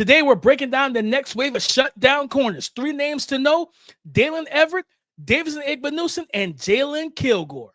Today, we're breaking down the next wave of shutdown corners. 3 names to know: Daylen Everett, Davison Igbanussen, and Jalon Kilgore.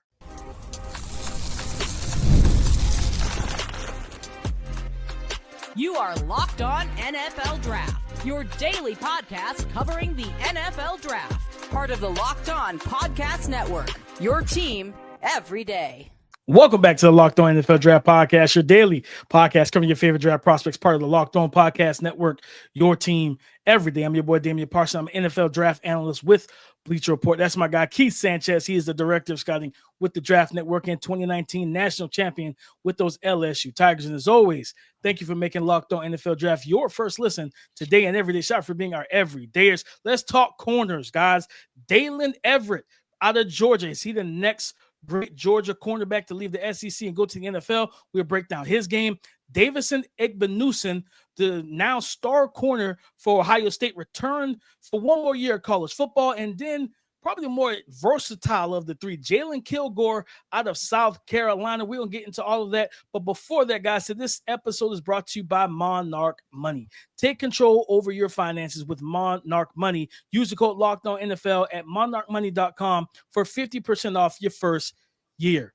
You are Locked On NFL Draft, your daily podcast covering the NFL Draft. Part of the Locked On Podcast Network, your team every day. Welcome back to the Locked On NFL Draft Podcast, your daily podcast covering your favorite draft prospects, part of the Locked On Podcast Network, your team every day. I'm your boy, Damian, Parson. I'm an NFL draft analyst with Bleacher Report. That's my guy, Keith Sanchez. He is the director of scouting with the Draft Network and 2019 national champion with those LSU Tigers. And as always, thank you for making Locked On NFL Draft your first listen today and every day. Shout out for being our everydayers. Let's talk corners, guys. Daylen Everett out of Georgia. Is he the next great Georgia cornerback to leave the SEC and go to the NFL? We'll break down his game. Davison Igbanussen, the now star corner for Ohio State, returned for one more year of college football, and then probably the more versatile of the 3, Jalon Kilgore out of South Carolina. We're going to get into all of that. But before that, guys, so this episode is brought to you by Monarch Money. Take control over your finances with Monarch Money. Use the code LOCKEDONNFL at monarchmoney.com for 50% off your first year.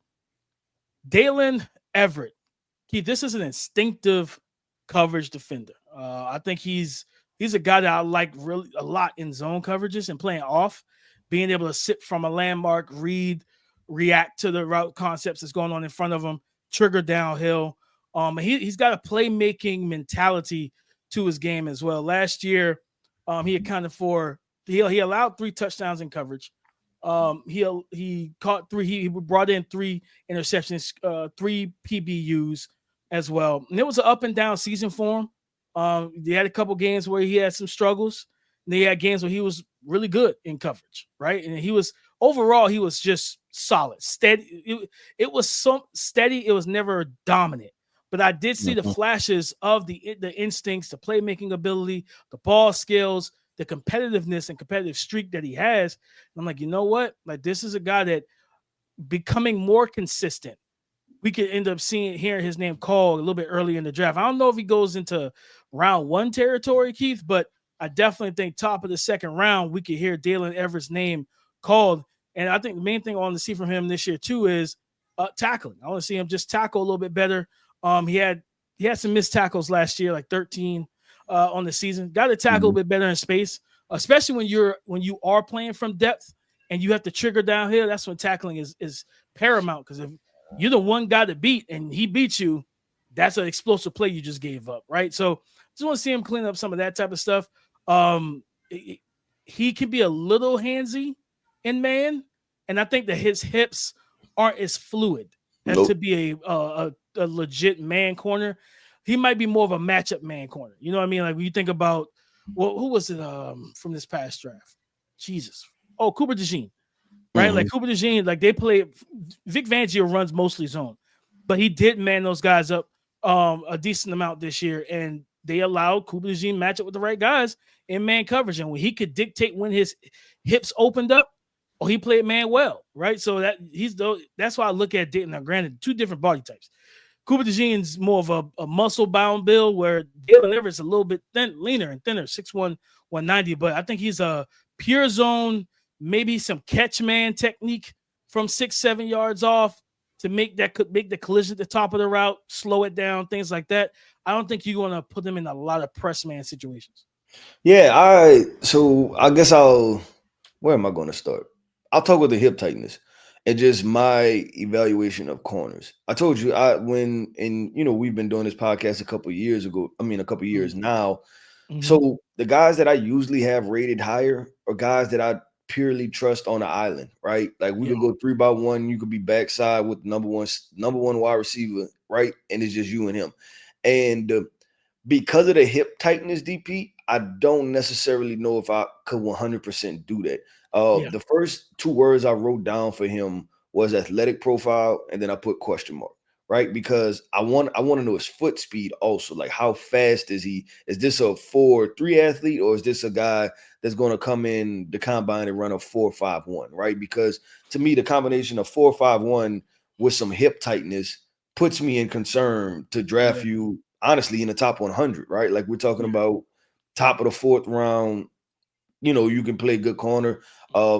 Daylen Everett. Keith, this is an instinctive coverage defender. I think he's a guy that I like really a lot in zone coverages and playing off. Being able to sit from a landmark, read, react to the route concepts that's going on in front of him, trigger downhill. He's got a playmaking mentality to his game as well. Last year, he accounted for he allowed 3 touchdowns in coverage. He caught 3. He brought in 3 interceptions, 3 PBUs as well. And it was an up and down season for him. They had a couple games where he had some struggles. And they had games where he was really good in coverage, right? And he was just solid, steady. It was so steady. It was never dominant, but I did see the flashes of the instincts, the playmaking ability, the ball skills, the competitiveness and competitive streak that he has. And I'm like, you know what? Like, this is a guy that becoming more consistent. We could end up hearing his name called a little bit early in the draft. I don't know if he goes into round 1 territory, Keith, but I definitely think top of the second round, we could hear Daylen Everett's name called. And I think the main thing I want to see from him this year too is tackling. I want to see him just tackle a little bit better. He had some missed tackles last year, like 13 on the season. Got to tackle a bit better in space, especially when you are playing from depth and you have to trigger downhill. That's when tackling is paramount, because if you're the one guy to beat and he beats you, that's an explosive play you just gave up, right? So just want to see him clean up some of that type of stuff. He can be a little handsy in man, and I think that his hips aren't as fluid as to be a legit man corner. He might be more of a matchup man corner. You know what I mean? Like when you think about, well, who was it from this past draft? Jesus. Oh, Cooper DeJean, right? Like Cooper DeJean, like they play. Vic Fangio runs mostly zone, but he did man those guys up a decent amount this year, and they allowed Cooper DeJean match up with the right guys in man coverage. And when he could dictate when his hips opened up, or he played man well, right? So that's why I look at Dayton. Now, granted, 2 different body types. Cooper DeJean's more of a muscle-bound build, where Daylen Everett's a little bit leaner and thinner, 6'1", 190. But I think he's a pure zone, maybe some catch man technique from 6-7 yards off to make the collision at the top of the route, slow it down, things like that. I don't think you're going to put them in a lot of press man situations. Yeah, so I guess where am I going to start? I'll talk with the hip tightness and just my evaluation of corners. I told you we've been doing this podcast a couple of years now. Mm-hmm. So the guys that I usually have rated higher are guys that I purely trust on the island, right? Like we could go 3-by-1, you could be backside with number one wide receiver, right? And it's just you and him. And because of the hip tightness, DP, I don't necessarily know if I could 100% do that. The first 2 words I wrote down for him was athletic profile, and then I put question mark, right? Because I want to know his foot speed also. Like, how fast is he? Is this a 4.3 athlete, or is this a guy that's going to come in the combine and run a 4.51, right? Because to me, the combination of 4.51 with some hip tightness puts me in concern to draft you honestly in the top 100, right? Like we're talking about top of the 4th round. You can play good corner,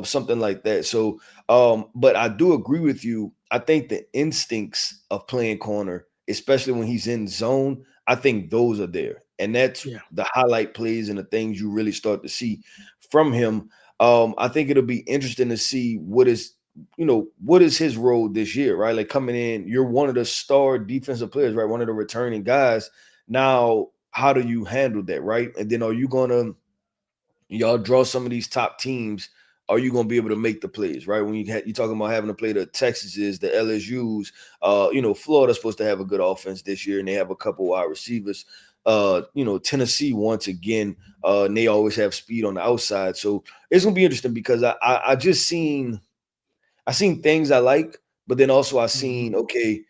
something like that. So, but I do agree with you. I think the instincts of playing corner, especially when he's in zone, I think those are there. And that's the highlight plays and the things you really start to see from him. I think it'll be interesting to see what is his role this year, right? Like coming in, you're one of the star defensive players, right? One of the returning guys. Now, how do you handle that, right? And then are you gonna y'all draw some of these top teams? Are you going to be able to make the plays, right? When you're talking about having to play the Texases, the LSUs, Florida's supposed to have a good offense this year, and they have a couple wide receivers. Tennessee once again, and they always have speed on the outside. So it's going to be interesting because I seen things I like, but then also I seen, okay,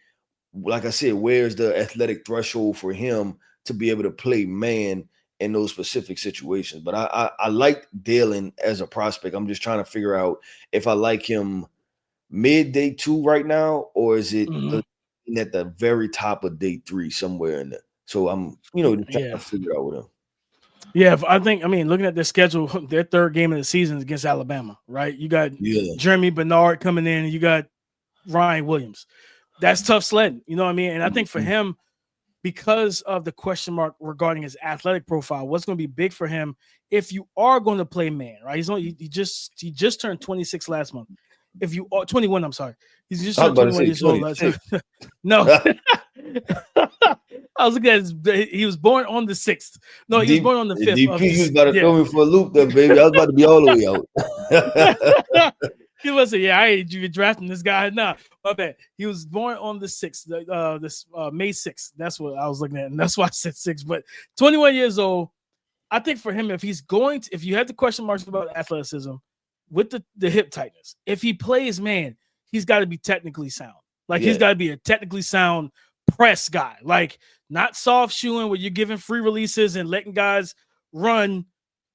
like I said, where's the athletic threshold for him to be able to play man in those specific situations? But I like Daylen as a prospect. I'm just trying to figure out if I like him mid day 2 right now, or is it at the very top of day 3 somewhere in there. So I'm just trying to figure out with him. Yeah, looking at their schedule, their 3rd game of the season is against Alabama, right? You got Jeremy Bernard coming in, and you got Ryan Williams. That's tough sledding, you know what I mean? And I think for him, because of the question mark regarding his athletic profile, what's going to be big for him if you are going to play man, right? He just turned 26 last month. If you are 21, I'm sorry, he's just turned 21 years old. No, I was looking at he was born on the 6th. No, he was born on the 5th. DP, you got to throw me for a loop there, baby. I was about to be all the way out. He was I ain't even drafting this guy. Nah, my bad. He was born on the 6th, May 6th. That's what I was looking at, and that's why I said 6. But 21 years old. I think for him, if you have the question marks about athleticism with the hip tightness, if he plays man, he's got to be technically sound. Like he's got to be a technically sound press guy, like not soft shoeing where you're giving free releases and letting guys run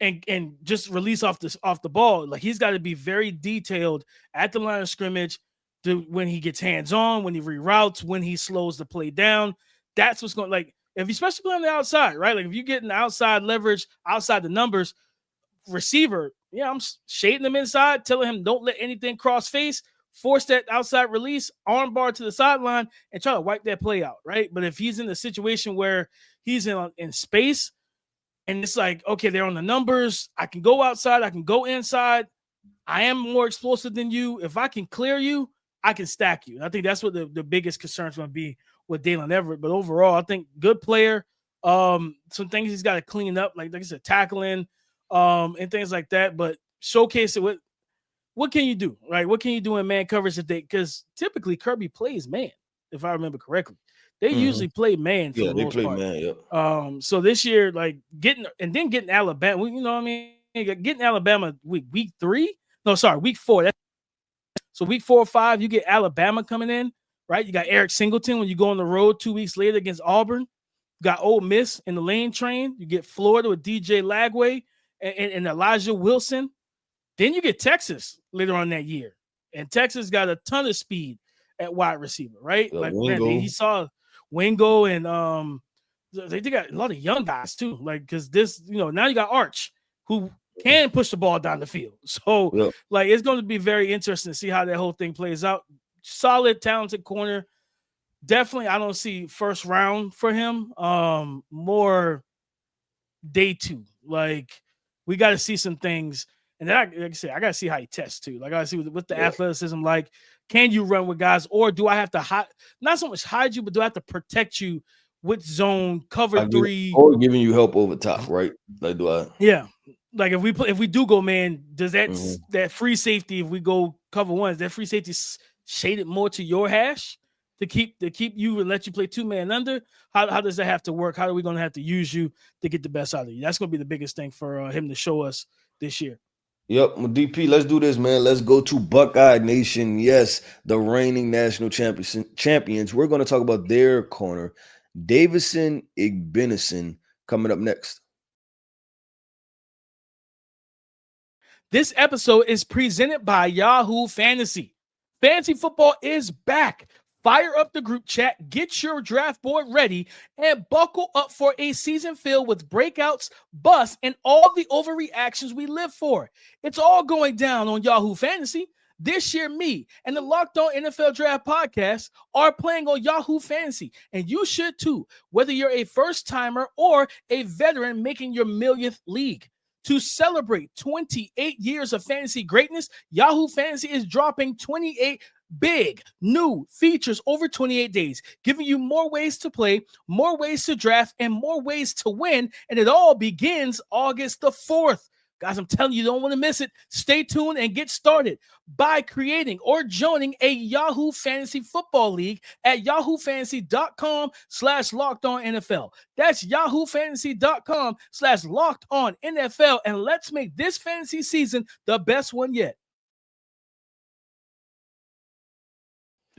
and just release off the ball. Like he's got to be very detailed at the line of scrimmage when he gets hands on, when he reroutes, when he slows the play down. That's what's going, like, if especially playing on the outside, right? Like if you're getting outside leverage, outside the numbers, receiver, I'm shading him inside, telling him don't let anything cross face, force that outside release, arm bar to the sideline, and try to wipe that play out, right? But if he's in a situation where he's in space, and it's like, okay, they're on the numbers. I can go outside. I can go inside. I am more explosive than you. If I can clear you, I can stack you. And I think that's what the biggest concern is going to be with Daylen Everett. But overall, I think good player. Some things he's got to clean up, like I said, tackling and things like that. But showcase it. What can you do, right? What can you do in man coverage because typically Kirby plays man, if I remember correctly. They usually play man for the most part. Man, yep. So this year, like getting Alabama, you know what I mean? Getting Alabama week 3? No, sorry, week 4. So week 4 or 5, you get Alabama coming in, right? You got Eric Singleton when you go on the road 2 weeks later against Auburn. You got Ole Miss in the lane train. You get Florida with DJ Lagway and Elijah Wilson. Then you get Texas later on that year. And Texas got a ton of speed at wide receiver, right? Like he saw Wingo and they got a lot of young guys too. Like because this, now you got Arch who can push the ball down the field. So like it's going to be very interesting to see how that whole thing plays out. Solid, talented corner. Definitely, I don't see first round for him. More day 2. Like we got to see some things. And then, like I said, I got to see how he tests too. Like I got to see what the athleticism like. Can you run with guys, or do I have to hide? Not so much hide you, but do I have to protect you with zone cover 3 or giving you help over top, right? Like do I? Yeah, like if we do go man, does that free safety? If we go cover 1, is that free safety shaded more to your hash to keep you and let you play 2-man under? How does that have to work? How are we going to have to use you to get the best out of you? That's going to be the biggest thing for him to show us this year. Yep, well, DP, let's do this, man. Let's go to Buckeye Nation. Yes, the reigning national champions. We're going to talk about their corner, Davison Igbanussen, coming up next. This episode is presented by Yahoo Fantasy. Fantasy football is back. Fire up the group chat, get your draft board ready, and buckle up for a season filled with breakouts, busts, and all the overreactions we live for. It's all going down on Yahoo Fantasy. This year, me and the Locked On NFL Draft podcast are playing on Yahoo Fantasy, and you should too, whether you're a first-timer or a veteran making your millionth league. To celebrate 28 years of fantasy greatness, Yahoo Fantasy is dropping 28 big new features over 28 days, giving you more ways to play, more ways to draft, and more ways to win. And it all begins August the 4th. Guys, I'm telling you, don't want to miss it. Stay tuned and get started by creating or joining a Yahoo Fantasy Football League at yahoofantasy.com/lockedonnfl. That's yahoofantasy.com/lockedonnfl. And let's make this fantasy season the best one yet.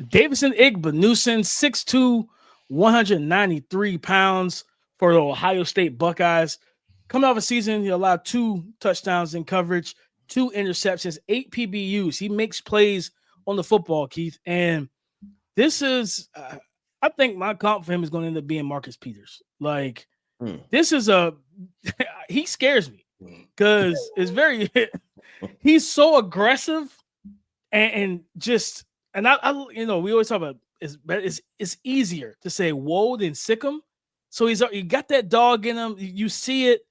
Davison Igbanussen, 6'2", 193 pounds for the Ohio State Buckeyes. Coming off a season, he allowed 2 touchdowns in coverage, 2 interceptions, 8 PBUs. He makes plays on the football, Keith. And this is, I think my comp for him is going to end up being Marcus Peters. Like, this is he scares me because it's very, he's so aggressive and just, and I we always talk about it's easier to say whoa than sick him. So he got that dog in him. You see it.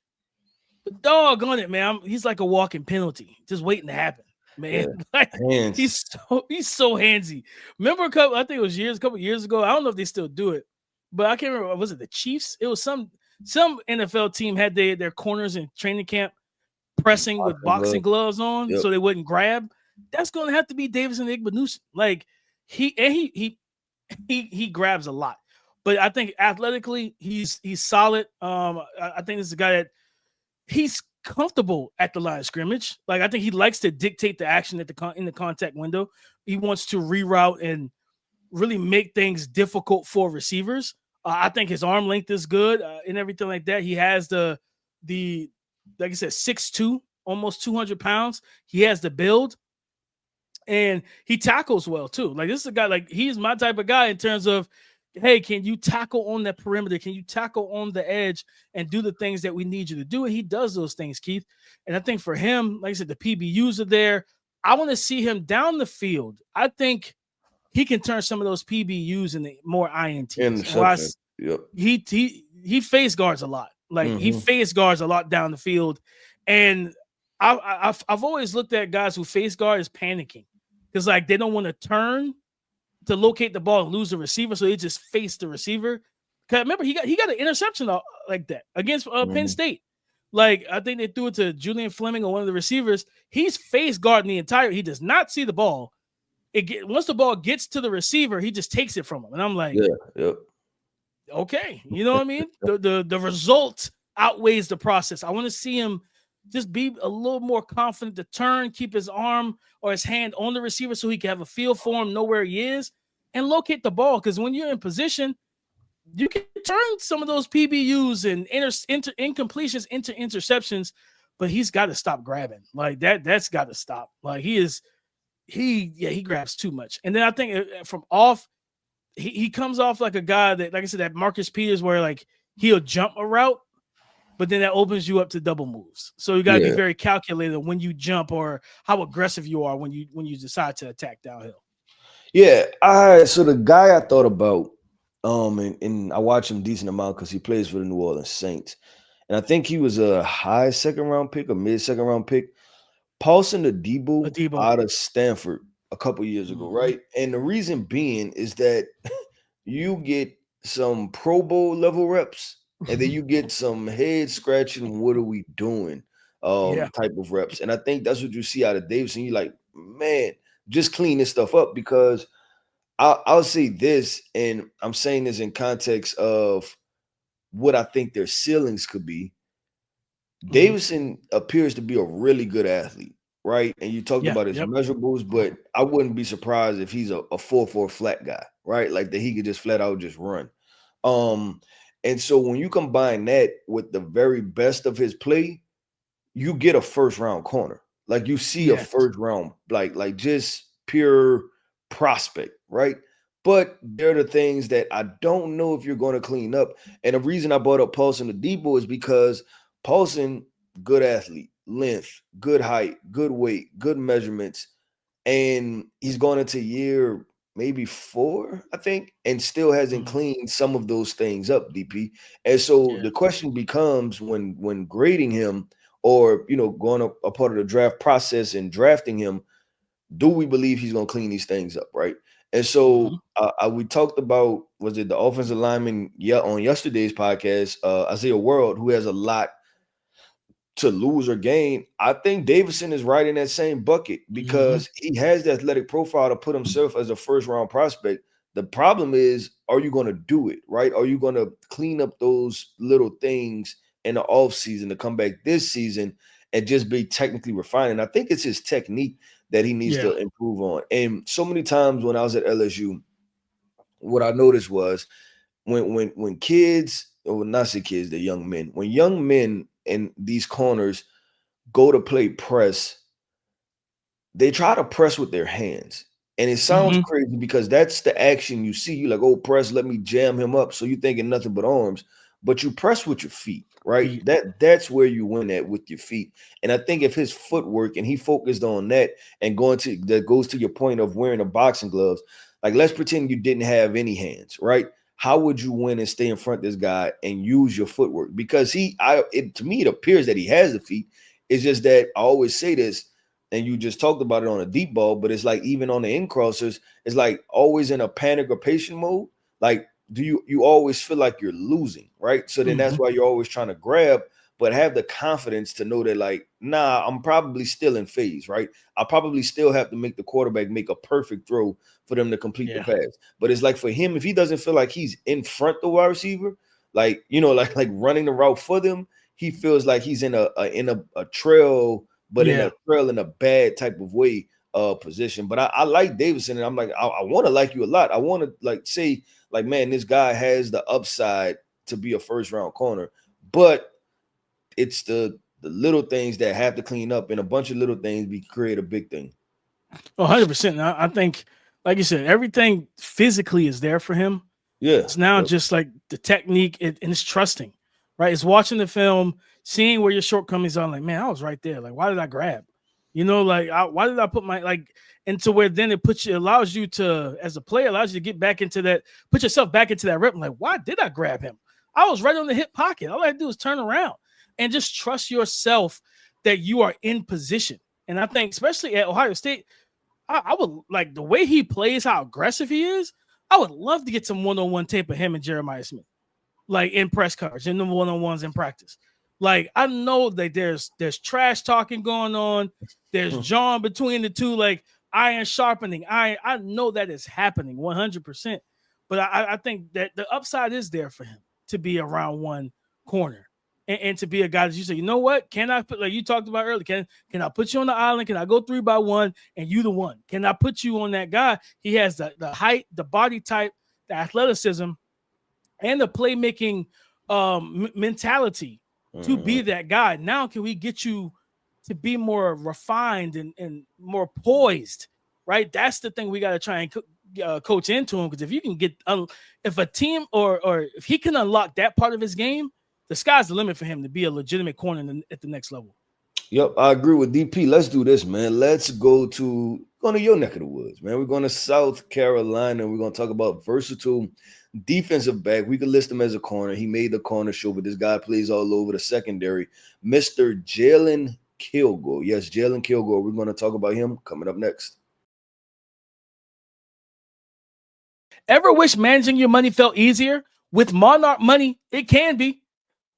But dog on it, man. He's like a walking penalty, just waiting to happen, man. Yeah. Like, he's so handsy. Remember a couple years ago. I don't know if they still do it, but I can't remember. Was it the Chiefs? It was some NFL team had their corners in training camp pressing with boxing gloves on, so they wouldn't grab. That's going to have to be Davison Igbanussen. Like he grabs a lot, but I think athletically he's solid. I think this is a guy that. He's comfortable at the line of scrimmage. Like, I think he likes to dictate the action in the contact window. He wants to reroute and really make things difficult for receivers. I think his arm length is good and everything like that. He has the like I said, 6'2", almost 200 pounds. He has the build, and he tackles well too. Like, this is a guy, like, he's my type of guy in terms of, hey, can you tackle on that perimeter? Can you tackle on the edge and do the things that we need you to do? And he does those things, Keith. And I think for him, like I said, the PBUs are there. I want to see him down the field. I think he can turn some of those PBUs into more INTs. Yep. He face guards a lot. Like, he face guards a lot down the field. And I've always looked at guys who face guard as panicking because, like, they don't want to turn to locate the ball and lose the receiver, so they just face the receiver. Cause remember, he got an interception like that against Penn State. Like, I think they threw it to Julian Fleming or one of the receivers. He's face guarding the entire. He does not see the ball. Once the ball gets to the receiver, he just takes it from him. And I'm like, okay, you know what I mean? The result outweighs the process. I want to see him just be a little more confident to turn, keep his arm or his hand on the receiver so he can have a feel for him, know where he is, and locate the ball. Because when you're in position, you can turn some of those PBUs and incompletions into interceptions, but he's got to stop grabbing. Like, that's got to stop. Like, he grabs too much. And then I think from off, he comes off like a guy that, like I said, that Marcus Peters, where, like, he'll jump a route, but then that opens you up to double moves. So you got to be very calculated when you jump or how aggressive you are when you decide to attack downhill. Yeah. So the guy I thought about, and I watch him decent amount because he plays for the New Orleans Saints. And I think he was a high second-round pick or mid-second-round pick. Parson Adebo out of Stanford a couple years ago, right? And the reason being is that you get some Pro Bowl level reps, and then you get some head scratching, what are we doing type of reps. And I think that's what you see out of Davison. You're like, man, just clean this stuff up, because I'll say this, and I'm saying this in context of what I think their ceilings could be. Davison appears to be a really good athlete, right? And you talked about his measurables, but I wouldn't be surprised if he's a 4.4 flat guy, right? Like, that he could just flat out just run. And so when you combine that with the very best of his play, you get a first-round corner. Like, you see a first-round, like just pure prospect, right? But there are the things that I don't know if you're going to clean up. And the reason I brought up Parson the Debo is because Parson, good athlete, length, good height, good weight, good measurements. And he's gone into year maybe 4, I think, and still hasn't cleaned some of those things up, DP. And so the question becomes when grading him or, going a part of the draft process and drafting him, do we believe he's going to clean these things up, right? And so we talked about, was it the offensive lineman on yesterday's podcast, Isaiah World, who has a lot to lose or gain. I think Davison is right in that same bucket because he has the athletic profile to put himself as a first-round prospect. The problem is, are you going to do it, right? Are you going to clean up those little things in the offseason to come back this season and just be technically refined? And I think it's his technique that he needs to improve on. And so many times when I was at LSU, what I noticed was when kids, or not say kids, they're young men, when young men and these corners go to play press, they try to press with their hands. And it sounds crazy because that's the action you see. You like, oh, press, let me jam him up. So you're thinking nothing but arms, but you press with your feet, right? That's where you win at, with your feet. And I think if his footwork and he focused on that and that goes to your point of wearing the boxing gloves, like let's pretend you didn't have any hands, right? How would you win and stay in front of this guy and use your footwork? Because to me, it appears that he has the feet. It's just that I always say this, and you just talked about it on a deep ball, but it's like even on the in crossers, it's like always in a panic or patient mode. Like, do you always feel like you're losing, right? So then that's why you're always trying to grab, but have the confidence to know that, like, nah, I'm probably still in phase, right? I probably still have to make the quarterback make a perfect throw for them to complete the pass. But it's like for him, if he doesn't feel like he's in front of the wide receiver, like, like running the route for them, he feels like he's in a trail, but in a trail in a bad type of way position. But I like Davison, and I'm like, I want to like you a lot. I want to like say, like, man, this guy has the upside to be a first round corner, but it's the little things that have to clean up, and a bunch of little things create a big thing. 100%. I think, like you said, everything physically is there for him. Yeah. It's now just like the technique and it's trusting, right? It's watching the film, seeing where your shortcomings are. Like, man, I was right there. Like, why did I grab? Why did I put and to where then allows you to, as a player, allows you to get back into that, put yourself back into that rep. Like, why did I grab him? I was right on the hip pocket. All I had to do is turn around and just trust yourself that you are in position. And I think, especially at Ohio State, I would like the way he plays, how aggressive he is. I would love to get some one-on-one tape of him and Jeremiah Smith, like in press coverage, in the one-on-ones in practice. Like, I know that there's trash talking going on. There's John between the two, like iron sharpening. I know that is happening 100%. But I think that the upside is there for him to be a round one corner and to be a guy that you say, you know what? Can I put, like you talked about earlier, can I put you on the island? Can I go 3-by-1 and you the one? Can I put you on that guy? He has the height, the body type, the athleticism, and the playmaking mentality to be that guy. Now, can we get you to be more refined and more poised, right? That's the thing we got to try and coach into him, because if you can get if a team or if he can unlock that part of his game, the sky's the limit for him to be a legitimate corner at the next level. Yep, I agree with DP. Let's do this, man. Let's go to your neck of the woods, man. We're going to South Carolina. We're going to talk about versatile defensive back. We could list him as a corner. He made the corner show, but this guy plays all over the secondary. Mr. Jalon Kilgore. Yes, Jalon Kilgore. We're going to talk about him coming up next. Ever wish managing your money felt easier? With Monarch Money, it can be.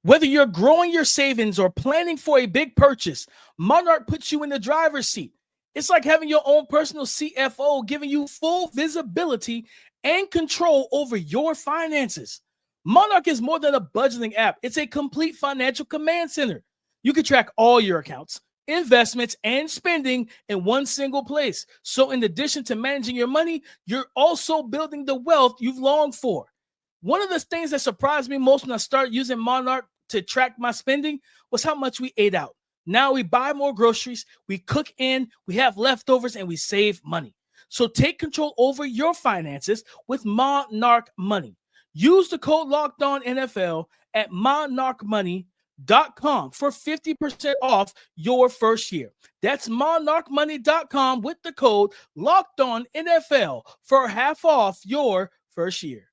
Whether you're growing your savings or planning for a big purchase, Monarch puts you in the driver's seat. It's like having your own personal CFO, giving you full visibility and control over your finances. Monarch is more than a budgeting app. It's a complete financial command center. You can track all your accounts, investments, and spending in one single place. So in addition to managing your money, you're also building the wealth you've longed for. One of the things that surprised me most when I started using Monarch to track my spending was how much we ate out. Now we buy more groceries, we cook in, we have leftovers, and we save money. So take control over your finances with Monarch Money. Use the code LOCKEDONNFL at monarchmoney.com for 50% off your first year. That's monarchmoney.com with the code LOCKEDONNFL for half off your first year.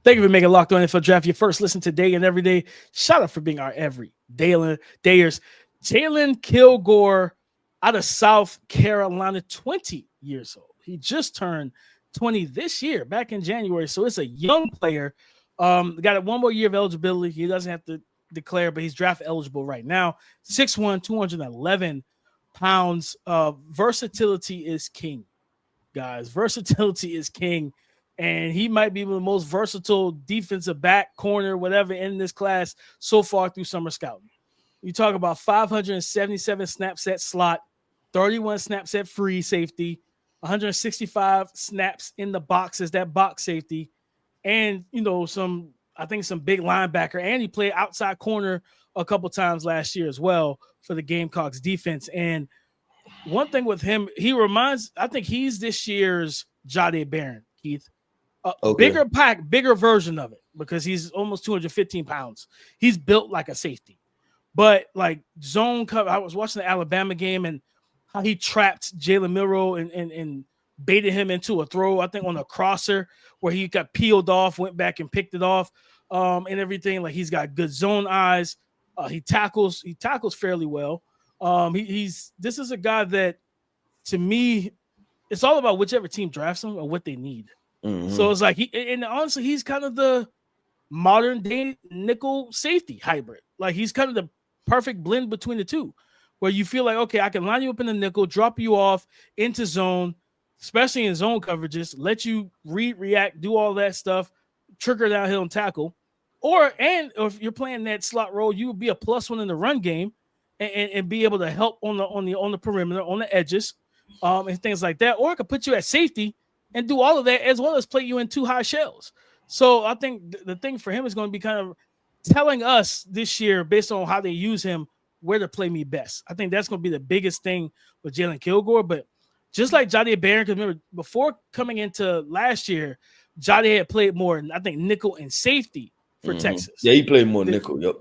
Thank you for making Locked On NFL Draft your first listen today and every day. Shout out for being our every Dayers. Jalon Kilgore out of South Carolina, 20 years old. He just turned 20 this year, back in January. So it's a young player. Got one more year of eligibility. He doesn't have to declare, but he's draft eligible right now. 6'1", 211 pounds. Versatility is king, guys. Versatility is king. And he might be the most versatile defensive back, corner, whatever in this class so far through summer scouting. You talk about 577 snaps at slot, 31 snaps at free safety, 165 snaps in the box as that box safety, and some big linebacker. And he played outside corner a couple times last year as well for the Gamecocks defense. And one thing with him, I think he's this year's Jahdae Barron, Keith. Bigger pack, bigger version of it, because he's almost 215 pounds. He's built like a safety, but like zone cover. I was watching the Alabama game and how he trapped Jalen Milroe and baited him into a throw, I think on a crosser where he got peeled off, went back and picked it off, and everything. Like, he's got good zone eyes. He tackles fairly well. This is a guy that, to me, it's all about whichever team drafts him or what they need. Mm-hmm. So it's like honestly, he's kind of the modern day nickel safety hybrid. Like, he's kind of the perfect blend between the two, where you feel like, okay, I can line you up in the nickel, drop you off into zone, especially in zone coverages, let you react, do all that stuff, trigger downhill and tackle. Or if you're playing that slot role, you would be a +1 in the run game and be able to help on the perimeter, on the edges, and things like that. Or I could put you at safety and do all of that, as well as play you in 2 high shells. So I think the thing for him is going to be kind of telling us this year, based on how they use him, where to play me best. I think that's going to be the biggest thing with Jalon Kilgore. But just like Jahdae Barron, because remember, before coming into last year, Jahdae had played more, I think, nickel and safety for Texas. Yeah, he played more nickel, yep.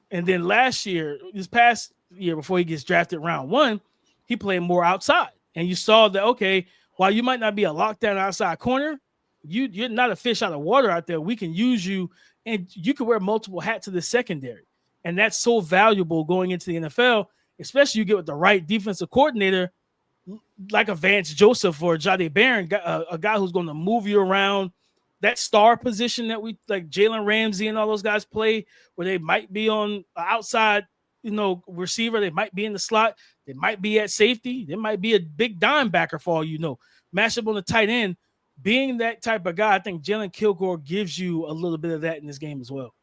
And then this past year, before he gets drafted round 1, he played more outside. And you saw that, okay, while you might not be a lockdown outside corner, you're not a fish out of water out there. We can use you, and you can wear multiple hats to the secondary. And that's so valuable going into the NFL, especially you get with the right defensive coordinator like a Vance Joseph or Jahdae Barron, a guy who's going to move you around. That star position that we like Jalen Ramsey and all those guys play, where they might be on outside, receiver. They might be in the slot. They might be at safety. They might be a big dime backer for all you know. Match up on the tight end. Being that type of guy, I think Jalon Kilgore gives you a little bit of that in this game as well.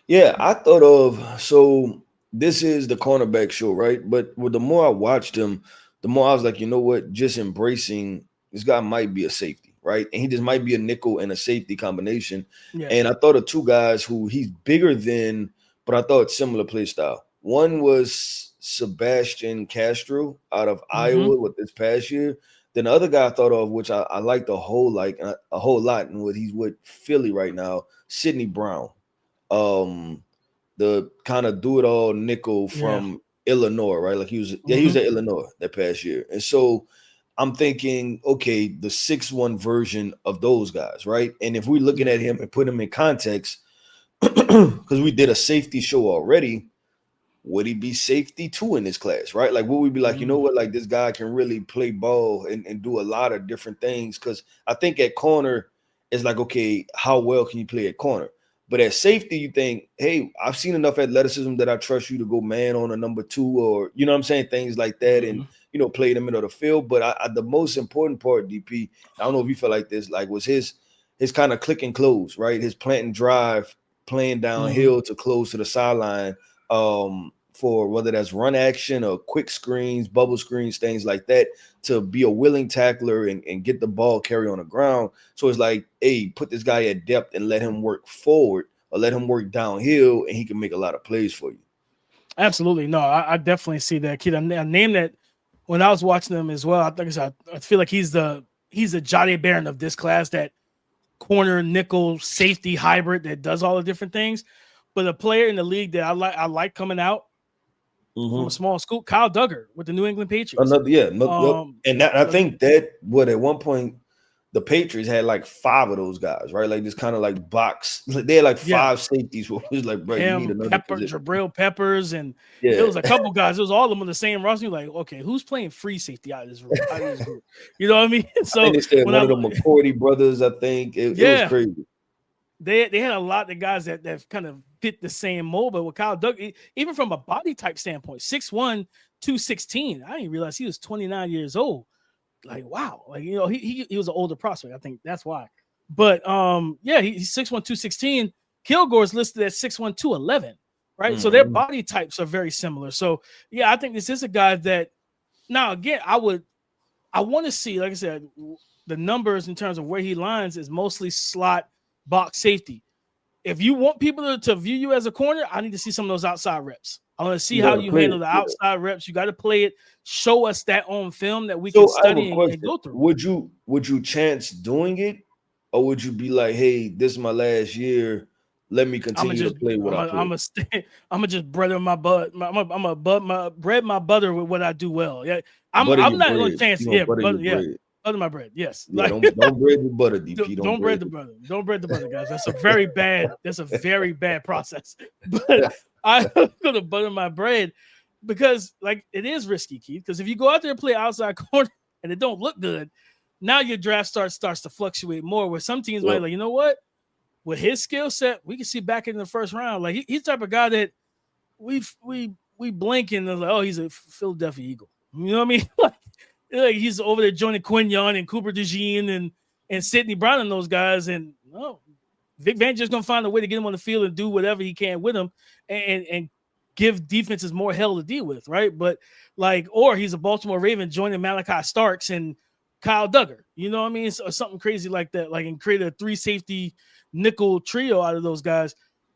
Yeah, I thought of, so this is the cornerback show, right? But the more I watched him, the more I was like, you know what, just embracing this guy might be a safety, right? And he just might be a nickel and a safety combination. Yeah. And I thought of 2 guys who he's bigger than, but I thought similar play style. One was Sebastian Castro out of Iowa with this past year. Then the other guy I thought of, which I liked a whole lot, and what he's with Philly right now, Sidney Brown. The kind of do-it-all nickel from Illinois, right? Like he was at Illinois that past year. And so I'm thinking, okay, the 6'1" version of those guys, right? And if we're looking at him and put him in context, because we did a safety show already, would he be safety 2 in this class, right? Like, would we be like, you know what, like this guy can really play ball and do a lot of different things? Because I think at corner, it's like, okay, how well can you play at corner? But at safety, you think, hey, I've seen enough athleticism that I trust you to go man on a number 2, or, you know what I'm saying, things like that, and, play them into the field. But the most important part, DP, I don't know if you feel like this, like was his kind of click and close, right? His plant and drive, playing downhill to close to the sideline, for whether that's run action or quick screens, bubble screens, things like that, to be a willing tackler and get the ball carry on the ground. So it's like, hey, put this guy at depth and let him work forward or let him work downhill, and he can make a lot of plays for you. Absolutely. No, I definitely see that, kid. A name that when I was watching him as well, I feel like he's the Johnny Barron of this class, that corner, nickel, safety hybrid that does all the different things. But a player in the league that I like coming out from a small school, Kyle Duggar with the New England Patriots. And I think that at one point the Patriots had like 5 of those guys, right? Like this kind of like box. They had like 5 safeties. Where it was like, bro, you need another position. Jabril Peppers, and it was a couple guys. It was all of them on the same roster. You're like, okay, who's playing free safety out of this group? You know what I mean? So I think one of the McCourty brothers, I think it was crazy. They had a lot of guys that kind of fit the same mold, but with Kyle Duggar, even from a body type standpoint, 6'1", 216. I didn't realize he was 29 years old. Like, wow. Like, you know, he was an older prospect. I think that's why. But he's 6'1", 216. Kilgore's listed at 6'1", 211, right? So their body types are very similar. So yeah, I think this is a guy that, now again, I want to see, like I said, the numbers in terms of where he lines is mostly slot, box safety. If you want people to view you as a corner, I need to see some of those outside reps. I want to see how you handle the outside reps. You got to play it. Show us that on film that we can study and go through. Would you chance doing it, or would you be like, "Hey, this is my last year. Let me continue to play what I play." I'm gonna just bread my butt. I'm gonna bread my butter with what I do well. Yeah, I'm not going to chance. Butter my bread. Yes. Yeah, don't bread the butter, DP. Don't bread the butter. Don't bread the butter, guys. That's a very bad process. But I'm gonna butter my bread because, like, it is risky, Keith. Because if you go out there and play outside corner and it don't look good, now your draft starts to fluctuate more. Where some teams might like, you know what, with his skill set, we can see back in the first round. Like he's the type of guy that we blink and like, oh, he's a Philadelphia Eagle. You know what I mean? Like he's over there joining Quinyon and Cooper DeJean and Sidney Brown and those guys. And Vic Fangio's just gonna find a way to get him on the field and do whatever he can with him and give defenses more hell to deal with, right? But or he's a Baltimore Raven joining Malachi Starks and Kyle Duggar, you know what I mean? Or something crazy like that, like, and create a 3 safety nickel trio out of those guys.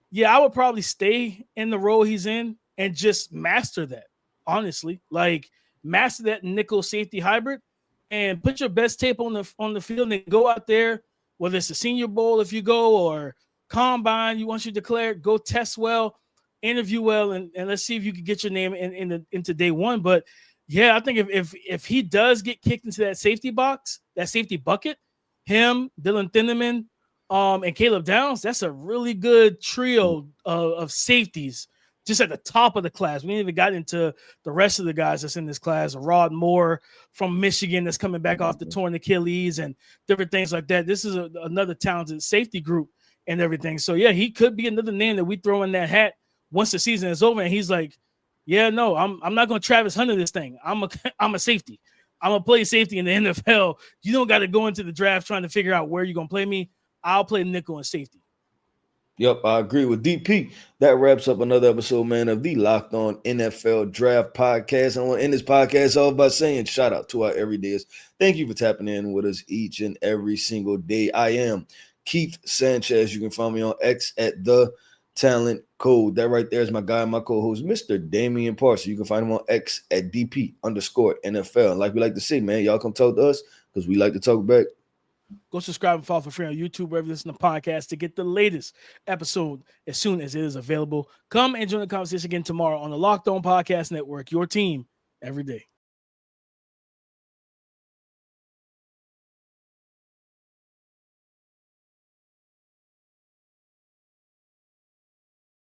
Yeah, I would probably stay in the role he's in and just master that, honestly. Like, master that nickel safety hybrid and put your best tape on the field and go out there, whether it's the Senior Bowl if you go, or Combine you want you declared, go test well, interview well, and let's see if you can get your name into day one. But yeah, I think if he does get kicked into that safety box, that safety bucket, him, Dylan Thinneman, and Caleb Downs, that's a really good trio of safeties just at the top of the class. We ain't even got into the rest of the guys that's in this class. Rod Moore from Michigan that's coming back off the torn Achilles and different things like that. This is another talented safety group and everything. So yeah, he could be another name that we throw in that hat once the season is over. And he's like, yeah, no, I'm not going to Travis Hunter this thing. I'm a safety. I'm going to play safety in the NFL. You don't got to go into the draft trying to figure out where you're going to play me. I'll play nickel and safety. Yep, I agree with DP. That wraps up another episode, man, of the Locked On NFL Draft Podcast. I want to end this podcast off by saying shout out to our everydayers. Thank you for tapping in with us each and every single day. I am Keith Sanchez. You can find me on X at The Talent Code. That right there is my guy, my co-host, Mr. Damian Parson. You can find him on X at DP_NFL. And like we like to say, man, y'all come talk to us because we like to talk back. Go subscribe and follow for free on YouTube, wherever you listen to podcasts, to get the latest episode as soon as it is available. Come and join the conversation again tomorrow on the Locked On Podcast Network, your team every day.